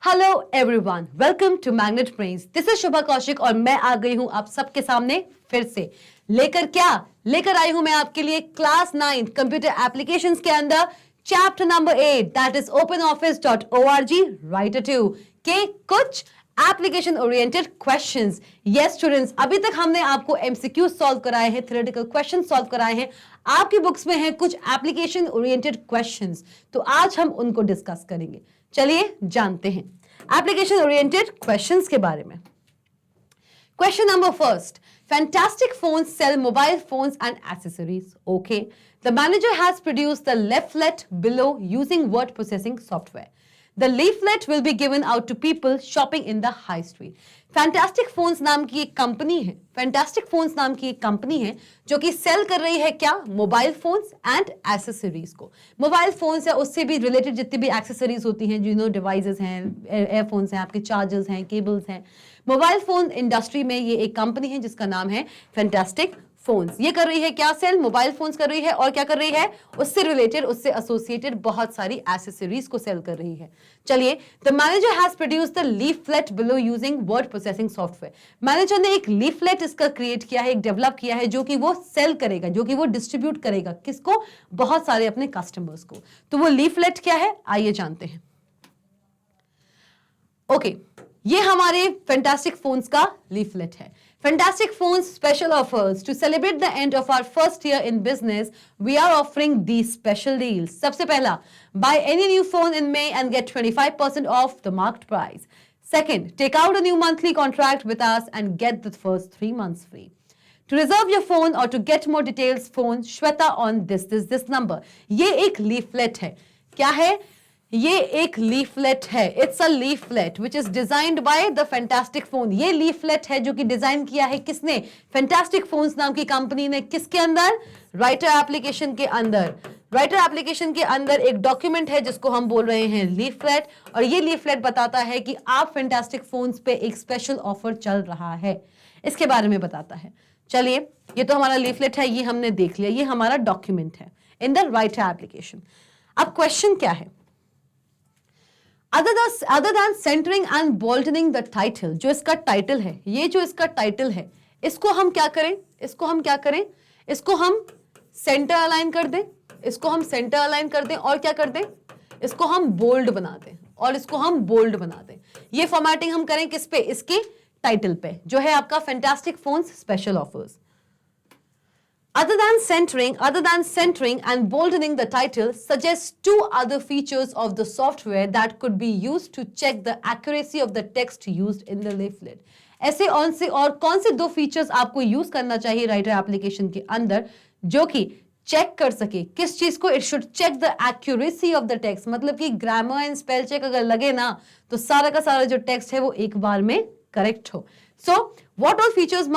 Hello everyone, welcome to Magnet Brains. This is Shubha Kaushik और मैं आ गई हूं आप सबके सामने फिर से लेकर आई हूं मैं आपके लिए क्लास 9 कंप्यूटर एप्लीकेशंस के अंदर chapter number 8 that is openoffice.org writer 2 के कुछ application oriented questions. Yes students, अभी तक हमने आपको एमसीक्यू सॉल्व कराए हैं, थ्योरेटिकल क्वेश्चन सॉल्व कराए हैं। आपकी बुक्स में हैं कुछ एप्लीकेशन ओरिएंटेड क्वेश्चंस, तो आज हम उनको डिस्कस करेंगे। चलिए जानते हैं एप्लीकेशन ओरिएंटेड क्वेश्चंस के बारे में। Question number first. Fantastic phones sell mobile phones and accessories. Okay. The manager has produced the leaflet below using word processing software. The leaflet will be given out to people shopping in the high street. Fantastic phones नाम की एक company है, जो कि cell कर रही है क्या? मोबाइल फोन्स एंड एसेसरीज को। मोबाइल फोन्स या उससे भी रिलेटेड जितनी भी एक्सेसरीज होती हैं, डिवाइसेस हैं, एयरफोन्स हैं, आपके चार्जर्स हैं, केबल्स हैं। मोबाइल फोन इंडस्ट्री में ये एक कंपनी है जिसका नाम है फैंटास्टिक फोन्स। ये कर रही है क्या? सेल मोबाइल फोन्स कर रही है, और क्या कर रही है? उससे रिलेटेड, उससे एसोसिएटेड बहुत सारी एसेसरीज को सेल कर रही है। चलिए, the manager has produced the leaflet below using word processing software. Manager ने एक लीफलेट इसका क्रिएट किया है, एक डेवलप किया है, जो कि वो सेल करेगा, जो कि वो डिस्ट्रीब्यूट करेगा। किसको? बहुत सारे अपने कस्टमर्स को। तो वो लीफलेट क्या है, आइए जानते हैं। ओके, ये हमारे फैंटास्टिक फोन्स का लीफलेट है। Fantastic Phones special offers. To celebrate the end of our first year in business, we are offering these special deals. सबसे पहला, buy any new phone in May and get 25% off the marked price. Second, take out a new monthly contract with us and get the first 3 months free. To reserve your phone or to get more details, phone Shweta on this number. ये एक leaflet है। क्या है? ये एक leaflet है। It's a leaflet which is designed by the fantastic phone. ये leaflet है जो कि डिजाइन किया है किसने? फैंटास्टिक फोन्स नाम की कंपनी ने। किसके अंदर? राइटर एप्लीकेशन के अंदर। राइटर एप्लीकेशन के अंदर एक डॉक्यूमेंट है जिसको हम बोल रहे हैं लीफलेट, और ये लीफलेट बताता है कि आप फैंटास्टिक फोन्स पे एक स्पेशल ऑफर चल रहा है, इसके बारे में बताता है। चलिए, ये तो हमारा लीफलेट है, ये हमने देख लिया, ये हमारा डॉक्यूमेंट है इन द राइटर एप्लीकेशन। अब क्वेश्चन क्या है? Other than centering and boldening the title, जो इसका टाइटल है, ये जो इसका टाइटल है, इसको हम क्या करें? इसको हम सेंटर अलाइन कर दें, और क्या कर दें? इसको हम बोल्ड बना दें, और इसको हम बोल्ड बना दें। ये फॉर्मेटिंग हम करें किस पे? इसके टाइटल पे, जो है आपका fantastic phones special offers. Other than centering and boldening the title, suggests 2 other features of the software that could be used to check the accuracy of the text used in the leaflet. ऐसे कौन से 2 features आपको use करना चाहिए writer application के अंदर, जो कि चेक कर सके किस चीज को? It should check the accuracy of the text. मतलब कि ग्रामर एंड स्पेल चेक अगर लगे ना, तो सारा का सारा जो टेक्स्ट है वो एक बार में करेक्ट हो। So, what all features of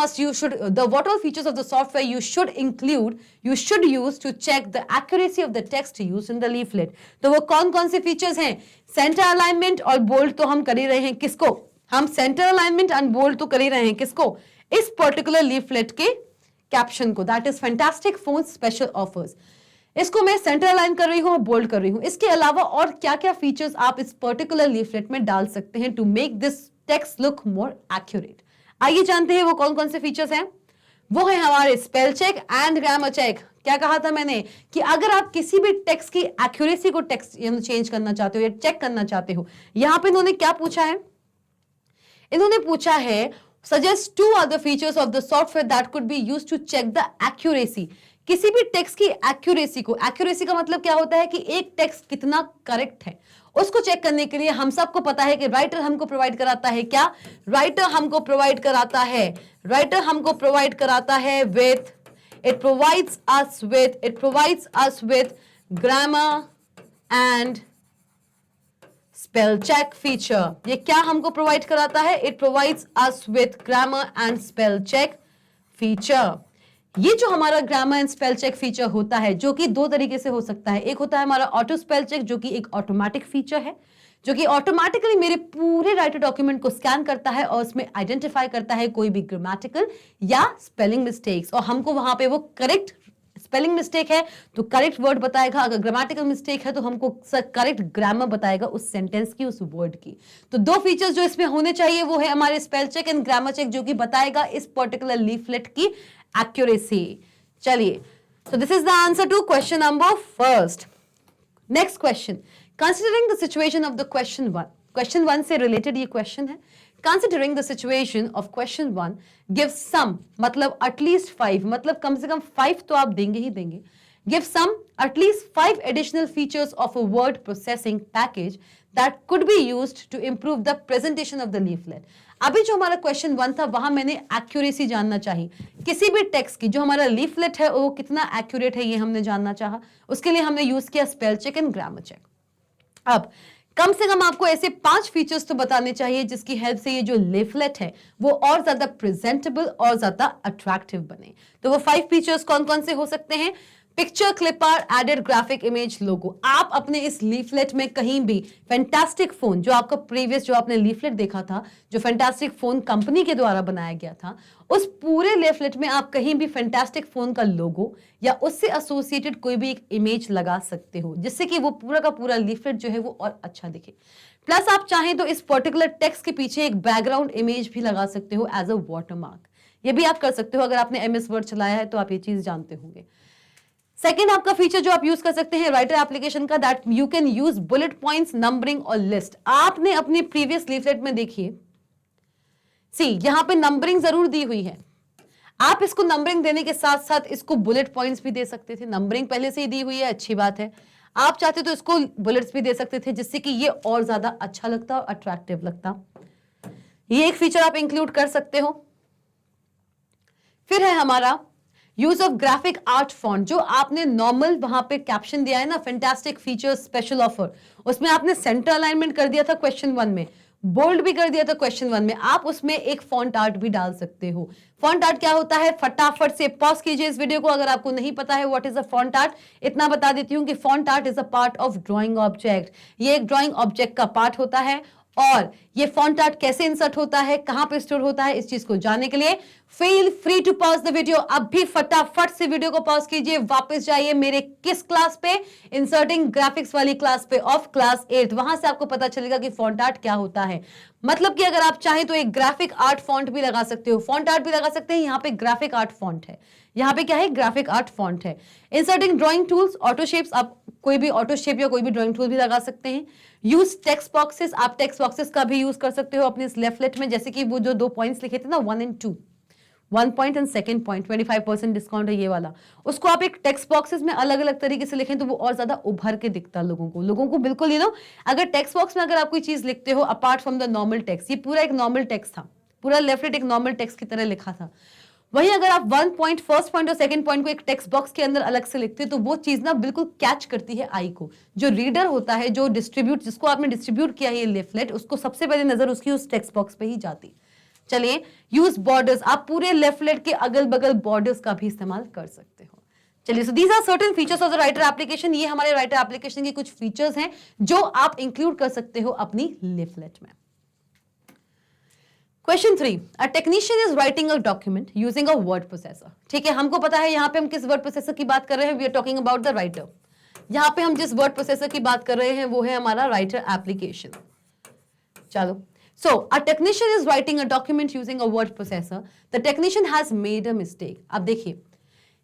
the software you should use to check the accuracy of the text used in the leaflet. तो वो कौन से फीचर्स हैं? सेंटर अलाइनमेंट और बोल्ड तो हम कर ही रहे हैं। किसको? हम सेंटर अलाइनमेंट एंड बोल्ड तो कर ही रहे हैं। किसको? इस पर्टिकुलर लीफलेट के कैप्शन को, that is fantastic phones special offers. इसको मैं सेंटर अलाइन कर रही हूं और बोल्ड कर रही हूं। इसके अलावा और क्या क्या फीचर्स आप इस पर्टिकुलर लीफलेट में डाल सकते हैं to make this text look more accurate? आइए जानते हैं वो कौन से फीचर्स हैं। वो है हमारे spell check and grammar check. क्या कहा था मैंने? कि अगर आप किसी भी टेक्स्ट की एक्यूरेसी को चेंज करना चाहते हो या चेक करना चाहते हो, यहां पे इन्होंने क्या पूछा है? इन्होंने पूछा है suggest 2 other features of the software that could be used to check the accuracy. किसी भी टेक्स्ट की एक्यूरेसी को, एक्यूरेसी का मतलब क्या होता है कि एक टेक्स्ट कितना करेक्ट है, उसको चेक करने के लिए हम सबको पता है कि राइटर हमको प्रोवाइड कराता है क्या? राइटर हमको प्रोवाइड कराता है with it provides us with grammar and spell check feature. ये क्या हमको प्रोवाइड कराता है? It provides us with grammar and spell check feature. ये जो हमारा grammar and spell check feature होता है, जो कि 2 तरीके से हो सकता है। एक होता है हमारा ऑटो स्पेल चेक, जो कि एक ऑटोमेटिक फीचर है, जो कि ऑटोमेटिकली मेरे पूरे राइटर डॉक्यूमेंट को स्कैन करता है और उसमें आइडेंटिफाई करता है कोई भी ग्रामेटिकल या स्पेलिंग मिस्टेक्स, और हमको वहां पे वो करेक्ट स्पेलिंग मिस्टेक है तो करेक्ट वर्ड बताएगा, अगर ग्रामेटिकल मिस्टेक है तो हमको करेक्ट ग्रामर बताएगा उस सेंटेंस की, उस वर्ड की। तो दो फीचर्स जो इसमें होने चाहिए वो है हमारे spell check and grammar check, जो कि बताएगा इस पर्टिकुलर लीफलेट की एक्यूरेसी। चलिए, so this is the answer to question number first. Next question. Considering the situation of the question 1. Question 1 से related ये question है. Considering the situation of question 1, give some, मतलब at least 5, मतलब कम से कम 5 तो आप देंगे ही देंगे. Give some at least 5 additional features of a word processing package that could be used to improve the presentation of the leaflet. अभी जो हमारा क्वेश्चन 1 था वहां मैंने एक्यूरेसी जानना चाहिए, किसी भी टेक्स्ट की जो हमारा लीफलेट है वो कितना एक्यूरेट है ये हमने जानना चाहा, उसके लिए हमने यूज किया spell check and grammar check. अब कम से कम आपको ऐसे 5 फीचर्स तो बताने चाहिए जिसकी हेल्प से ये जो लीफलेट है वो और ज्यादा प्रेजेंटेबल और ज्यादा अट्रैक्टिव बने। तो वो 5 फीचर्स कौन कौन से हो सकते हैं? Picture clipper, added graphic image, logo. आप अपने इस लीफलेट में कहीं भी फैंटास्टिक फोन, जो आपका प्रीवियस जो आपने लीफलेट देखा था, जो फैंटास्टिक फोन कंपनी के द्वारा बनाया गया था, उस पूरे लीफलेट में आप कहीं भी फैंटास्टिक फोन का लोगो या उससे एसोसिएटेड कोई भी एक इमेज लगा सकते हो, जिससे कि वो पूरा का पूरा लीफलेट जो है वो और अच्छा दिखे। प्लस आप चाहें तो इस पर्टिकुलर टेक्स्ट के पीछे एक बैकग्राउंड इमेज भी लगा सकते हो एज अ वाटरमार्क। ये भी आप कर सकते हो, अगर आपने MS वर्ड चलाया है तो आप ये चीज जानते होंगे। सेकेंड आपका फीचर जो आप यूज कर सकते हैं राइटर एप्लीकेशन का, that you can use bullet points, numbering और लिस्ट। आपने अपनी प्रीवियस लीफलेट में देखिए, सी यहां पे नंबरिंग जरूर दी हुई है, आप इसको नंबरिंग देने के साथ साथ इसको बुलेट पॉइंट्स भी दे सकते थे। नंबरिंग पहले से ही दी हुई है, अच्छी बात है, आप चाहते तो इसको बुलेट्स भी दे सकते थे, जिससे कि ये और ज्यादा अच्छा लगता और अट्रैक्टिव लगता। ये एक फीचर आप इंक्लूड कर सकते हो। फिर है हमारा use of graphic art font. जो आपने नॉर्मल वहां पे कैप्शन दिया है ना, फैंटास्टिक फीचर स्पेशल ऑफर, उसमें आपने सेंटर अलाइनमेंट कर दिया था क्वेश्चन 1 में, बोल्ड भी कर दिया था क्वेश्चन 1 में, आप उसमें एक फॉन्ट आर्ट भी डाल सकते हो। फॉन्ट आर्ट क्या होता है? फटाफट से पॉज कीजिए इस वीडियो को, अगर आपको नहीं पता है what is a font art. इतना बता देती हूं कि font art is a part of drawing object. ये एक ड्राइंग ऑब्जेक्ट का पार्ट होता है, और ये फॉन्ट आर्ट कैसे इंसर्ट होता है, कहां पे स्टोर होता है, इस चीज को जानने के लिए feel free to pause the video. अब भी फटाफट से वीडियो को पॉज कीजिए, वापस जाइए मेरे किस क्लास पे, इंसर्टिंग ग्राफिक्स वाली क्लास पे ऑफ क्लास 8। वहां से आपको पता चलेगा कि फॉन्ट आर्ट क्या होता है। मतलब कि अगर आप चाहें तो एक ग्राफिक आर्ट फॉन्ट भी लगा सकते हो, फॉन्ट आर्ट भी लगा सकते हैं। यहाँ पे ग्राफिक आर्ट फॉन्ट है, यहाँ पे क्या है? ग्राफिक आर्ट फॉन्ट है। Inserting drawing tools, auto shapes, आप कोई भी ऑटो शेप या कोई भी ड्राइंग टूल भी लगा सकते हैं। यूज टेक्स्ट बॉक्सेस, आप टेक्स्ट बॉक्सेस का भी यूज कर सकते हो अपने इस लेफ्टलेट में, जैसे कि वो जो 2 पॉइंट्स लिखे थे ना, 1 and 2, 1 point and second point, 25% discount है ये वाला, उसको आप एक टेक्स्ट बॉक्सेस में अलग अलग तरीके से लिखें तो वो और ज्यादा उभर के दिखता है लोगों को बिल्कुल। अगर टेक्स्ट बॉक्स में अगर आप कोई चीज लिखते हो apart from the normal text, ये पूरा एक नॉर्मल टेक्स्ट था, पूरा लेफ्टलेट एक नॉर्मल टेक्स्ट की तरह लिखा था, वहीं अगर आप 1 पॉइंट, फर्स्ट पॉइंट और सेकंड पॉइंट को एक टेक्स्ट बॉक्स के अंदर अलग से लिखते हैं तो वो चीज ना बिल्कुल कैच करती है आई को। जो रीडर होता है, जो जिसको आपने डिस्ट्रीब्यूट किया है ये लेफ्टलेट, उसको सबसे पहले नजर उसकी उस टेक्स्ट बॉक्स पे ही जाती। चलिए, यूज बॉर्डर्स, आप पूरे लेफ्टलेट के अगल बगल बॉर्डर्स का भी इस्तेमाल कर सकते हो। चलिए, so these are certain features of the writer application. ये हमारे राइटर एप्लीकेशन के कुछ फीचर्स हैं जो आप इंक्लूड कर सकते हो अपनी लेफ्टलेट में। Question 3. A technician is writing a document using a word processor. ठीक है, हमको पता है यहाँ पे हम किस वर्ड प्रोसेसर की बात कर रहे हैं, we are talking about the writer. यहाँ पे हम जिस वर्ड प्रोसेसर की बात कर रहे हैं वो है हमारा राइटर एप्लीकेशन। चलो, so a technician is writing a document using a word processor. The technician has made a mistake. अब देखिए,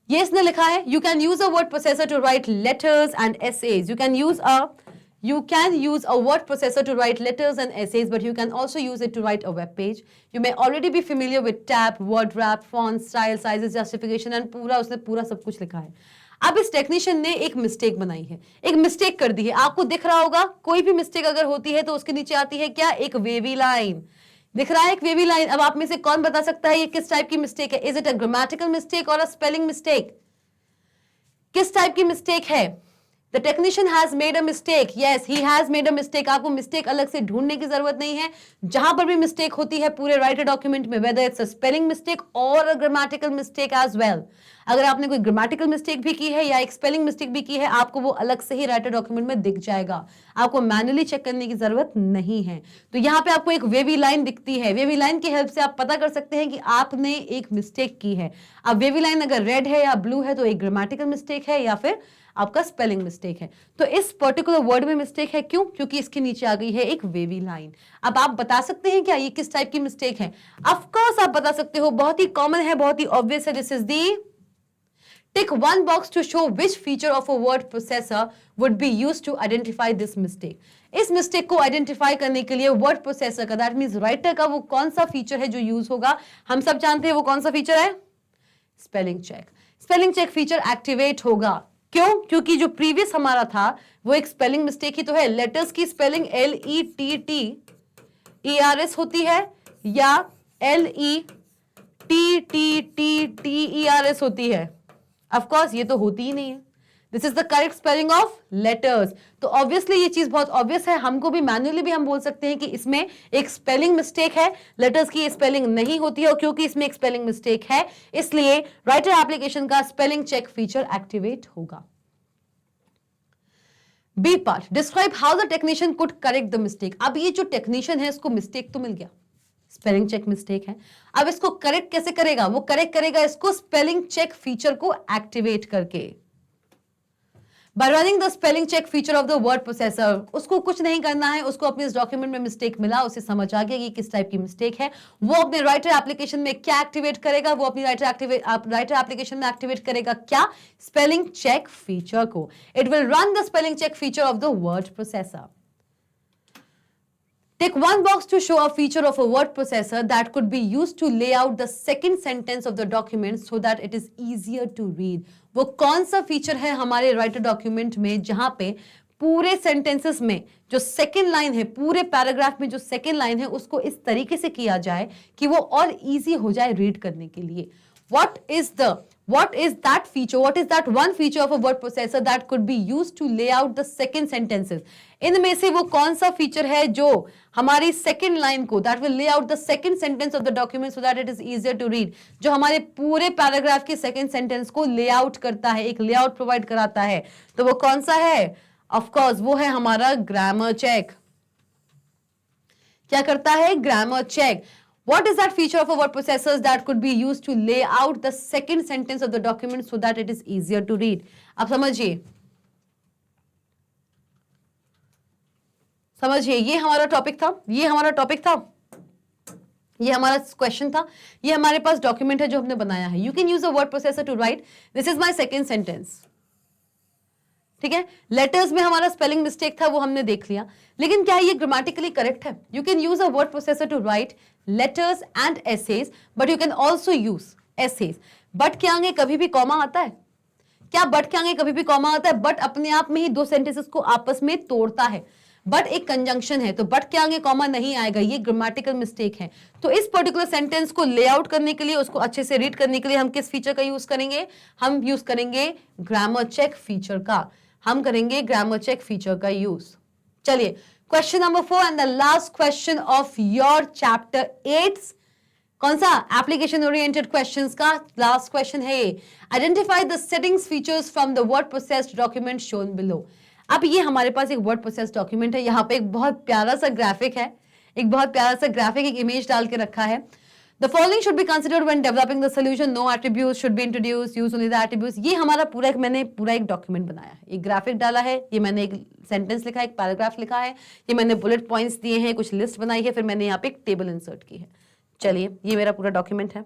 ये इसने लिखा है you can use a word processor to write letters and essays. You can use a word processor to write letters and essays, but you can also use it to write a web page. You may already be familiar with tab, word wrap, font, style, sizes, justification and उसने पूरा सब कुछ लिखा है। अब इस technician ने एक मिस्टेक बनाई है, एक मिस्टेक कर दी है। आपको दिख रहा होगा, कोई भी मिस्टेक अगर होती है तो उसके नीचे आती है क्या? एक वेवी लाइन। दिख रहा है एक वेवी लाइन। अब आप में से कौन बता सकता है ये किस टाइप की मिस्टेक है? Is it a grammatical mistake और अ स्पेलिंग मिस्टेक? किस टाइप की मिस्टेक है? The technician has made a mistake. Yes, he has made a mistake. आपको मिस्टेक अलग से ढूंढने की जरूरत नहीं है। जहां पर भी मिस्टेक होती है पूरे राइटर डॉक्यूमेंट में, whether it's a spelling mistake or a grammatical mistake as well, अगर आपने कोई ग्रामेटिकल मिस्टेक भी की है या एक स्पेलिंग मिस्टेक भी की है, आपको वो अलग से ही राइटर डॉक्यूमेंट में दिख जाएगा, आपको मैनुअली चेक करने की जरूरत नहीं है। तो यहाँ पे आपको एक वेवी लाइन दिखती है, वेवी लाइन की हेल्प से आप पता कर सकते हैं कि आपने एक मिस्टेक की है। अब वेवी लाइन अगर रेड है या ब्लू है तो एक ग्रामेटिकल मिस्टेक है या फिर आपका स्पेलिंग मिस्टेक है। तो इस पर्टिकुलर वर्ड में मिस्टेक है, क्यों? क्योंकि इसके नीचे आ गई है एक वेवी लाइन। अब आप बता सकते हैं क्या ये किस टाइप की मिस्टेक है? ऑफ कोर्स आप बता सकते हो, बहुत ही कॉमन है, बहुत ही ऑब्वियस है। This is the tick one box to show which feature of a word processor would be used to identify this mistake. इस मिस्टेक को आइडेंटिफाई करने के लिए वर्ड प्रोसेसर का, दैट मींस राइटर का, वो कौन सा फीचर है जो यूज होगा? हम सब जानते हैं वो कौन सा फीचर है? Spelling check. Spelling check feature activate होगा। क्यों? क्योंकि जो प्रीवियस हमारा था वो एक स्पेलिंग मिस्टेक ही तो है। लेटर्स की स्पेलिंग LETTERS होती है या LETTERS होती है? ऑफ कोर्स ये तो होती ही नहीं है। This is the correct spelling of letters. तो ऑब्वियसली ये चीज बहुत ऑब्वियस है, हमको भी मैन्युअली भी हम बोल सकते हैं कि इसमें एक स्पेलिंग मिस्टेक है, लेटर्स की स्पेलिंग नहीं होती है, और क्योंकि इसमें एक स्पेलिंग मिस्टेक है इसलिए राइटर एप्लीकेशन का स्पेलिंग चेक फीचर एक्टिवेट होगा। B part, describe how the technician could correct the mistake. अब ये जो टेक्नीशियन है इसको मिस्टेक तो मिल गया, स्पेलिंग चेक मिस्टेक है, अब इसको करेक्ट कैसे करेगा? वो करेक्ट करेगा इसको स्पेलिंग चेक फीचर को एक्टिवेट करके, by running the spelling check feature of the word processor। उसको कुछ नहीं करना है, उसको अपने इस डॉक्यूमेंट में मिस्टेक मिला, उसे समझ आ गया कि किस टाइप की मिस्टेक है, वो अपने राइटर एप्लीकेशन में क्या एक्टिवेट करेगा? वो अपनी राइटर एप्लीकेशन में एक्टिवेट करेगा क्या? स्पेलिंग चेक फीचर को। It will run the spelling check feature of the word processor. Tick one box to show a feature of a word processor that could be used to lay out the second sentence of the document so that it is easier to read। वो कौन सा feature है हमारे writer document में जहां पे पूरे sentences में जो सेकेंड लाइन है, पूरे पैराग्राफ में जो सेकेंड लाइन है, उसको इस तरीके से किया जाए कि वो और इजी हो जाए रीड करने के लिए। What is that feature? What is that one feature of a word processor that could be used to lay out the second sentences? इनमें से वो कौन सा फीचर है जो हमारी सेकेंड लाइन को, that will lay out the second sentence of the document so that it is easier to read, जो हमारे पूरे पैराग्राफ के सेकेंड सेंटेंस को लेआउट करता है, एक लेआउट प्रोवाइड कराता है। तो वो कौन सा है? ऑफ कोर्स वो है हमारा ग्रामर चेक। क्या करता है? Grammar check. What is that feature of a word processor that could be used to lay out the second sentence of the document so that it is easier to read? अब समझिए, ये हमारा topic था, ये हमारा question था, ये हमारे पास डॉक्यूमेंट है जो हमने बनाया है। You can use a word processor to write, this is my second sentence। ठीक है, लेटर्स में हमारा स्पेलिंग मिस्टेक था, वो हमने देख लिया, लेकिन क्या ये ग्रामेटिकली करेक्ट है? You can use a word processor to write letters and essays, but you can also use essays. But के आगे कभी भी कॉमा आता है क्या? बट के आगे कभी भी कॉमा आता है? बट अपने आप में ही दो सेंटेंसेस को आपस में तोड़ता है। बट एक कंजंक्शन है तो बट के आगे कॉमा नहीं आएगा, ये ग्रामेटिकल मिस्टेक है। तो इस पर्टिकुलर सेंटेंस को लेआउट करने के लिए, उसको अच्छे से रीड करने के लिए हम किस फीचर का यूज करेंगे? हम यूज करेंगे ग्रामर चेक फीचर का, हम करेंगे ग्रामर चेक फीचर का यूज। चलिए, question number 4 and the last question of your chapter 8। कौन सा? एप्लीकेशन ओरिएंटेड क्वेश्चंस का लास्ट क्वेश्चन है। Identify the settings features from the word processed document shown below. अब ये हमारे पास एक वर्ड प्रोसेस्ड डॉक्यूमेंट है, यहाँ पे एक बहुत प्यारा सा ग्राफिक है, एक इमेज डाल के रखा है। The following should be considered when developing the solution. No attributes should be introduced. Use only the attributes. ये हमारा मैंने पूरा एक डॉक्यूमेंट बनाया है, एक ग्राफिक डाला है, ये मैंने एक सेंटेंस लिखा है, एक पैराग्राफ लिखा है, ये मैंने बुलेट पॉइंट्स दिए हैं, कुछ लिस्ट बनाई है, फिर मैंने यहाँ पे एक टेबल इंसर्ट की है। चलिए, ये मेरा पूरा डॉक्यूमेंट है।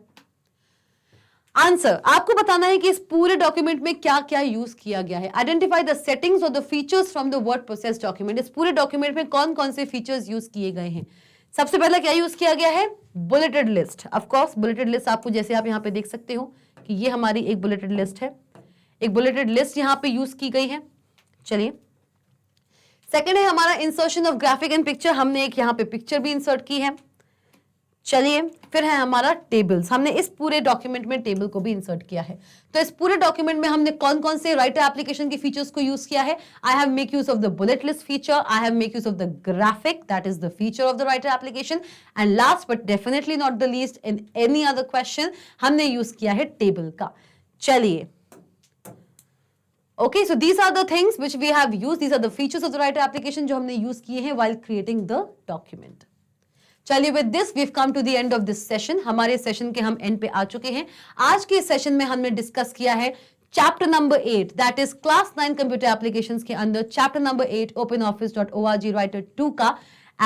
आंसर आपको बताना है कि इस पूरे डॉक्यूमेंट में क्या क्या यूज किया गया है। आइडेंटिफाई द सेटिंग्स और the features from the word process document. इस पूरे डॉक्यूमेंट में कौन कौन से फीचर्स यूज किए गए हैं? सबसे पहला क्या यूज किया गया है? Bulleted list. Of course bulleted list आपको, जैसे आप यहाँ पे देख सकते हो कि ये हमारी एक बुलेटेड लिस्ट है, एक बुलेटेड लिस्ट यहाँ पे यूज की गई है। चलिए, सेकंड है हमारा insertion of graphic and picture, हमने एक यहाँ पे पिक्चर भी इंसर्ट की है। चलिए, फिर है हमारा टेबल्स, हमने इस पूरे डॉक्यूमेंट में टेबल को भी इंसर्ट किया है। तो इस पूरे डॉक्यूमेंट में हमने कौन कौन से राइटर एप्लीकेशन के फीचर्स को यूज किया है? I have make use of the bullet list feature, I have make use of the graphic, that is the feature of the writer application, and last but definitely not the least in any other question, हमने use किया है table का। चलिए, okay, so these are the things which we have used, these are the features of the writer application जो हमने use किए हैं while creating the document. चलिए, with this we've come to the end of this session. हमारे session के हम and पे आ चुके हैं. आज के सेशन में हमने डिस्कस किया है chapter number 8, that is class 9 computer applications के अंदर चैप्टर नंबर 8 openoffice.org राइटर 2 का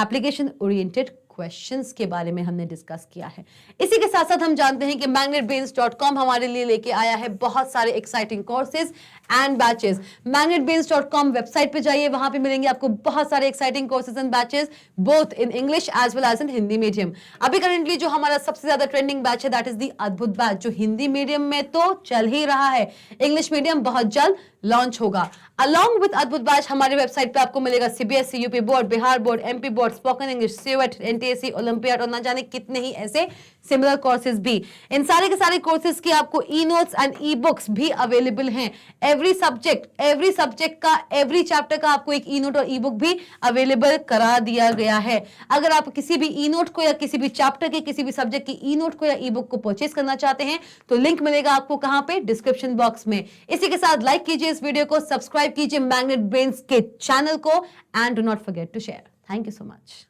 एप्लीकेशन ओरिएंटेड क्वेश्चंस के बारे में हमने डिस्कस किया है. इसी के साथ साथ हम जानते हैं कि magnetbrains.com हमारे लिए लेके आया है बहुत सारे exciting courses and batches. magnetbrains.com website पे जाइए, वहां पे मिलेंगे आपको बहुत सारे exciting courses and batches both in English as well as in Hindi medium. अभी करंटली जो हमारा सबसे ज्यादा ट्रेंडिंग बैच है that is the Adbhut batch, जो हिंदी मीडियम में तो चल ही रहा है, इंग्लिश मीडियम बहुत जल्द लॉन्च होगा. अलॉन्ग विद अद्भुत बैच हमारी वेबसाइट पे आपको मिलेगा CBSE, UP board, Bihar board, MP board, spoken English, सीओएट, एनटीएससी, ओलंपियाड और ना जाने कितने ही ऐसे सिमिलर कोर्सेज भी. इन सारे के सारे कोर्सेज की आपको e notes and e books भी अवेलेबल हैं. एवरी सब्जेक्ट का एवरी चैप्टर का आपको एक ई नोट और ई बुक भी अवेलेबल करा दिया गया है. अगर आप किसी भी ई नोट को या किसी भी चैप्टर के किसी भी सब्जेक्ट की ई नोट को या ई बुक को परचेज करना चाहते हैं तो लिंक मिलेगा आपको कहां पे, डिस्क्रिप्शन बॉक्स में. इसी के साथ लाइक कीजिए इस वीडियो को, सब्सक्राइब कीजिए मैग्नेट ब्रेन्स के चैनल को and do not forget to share. Thank you so much.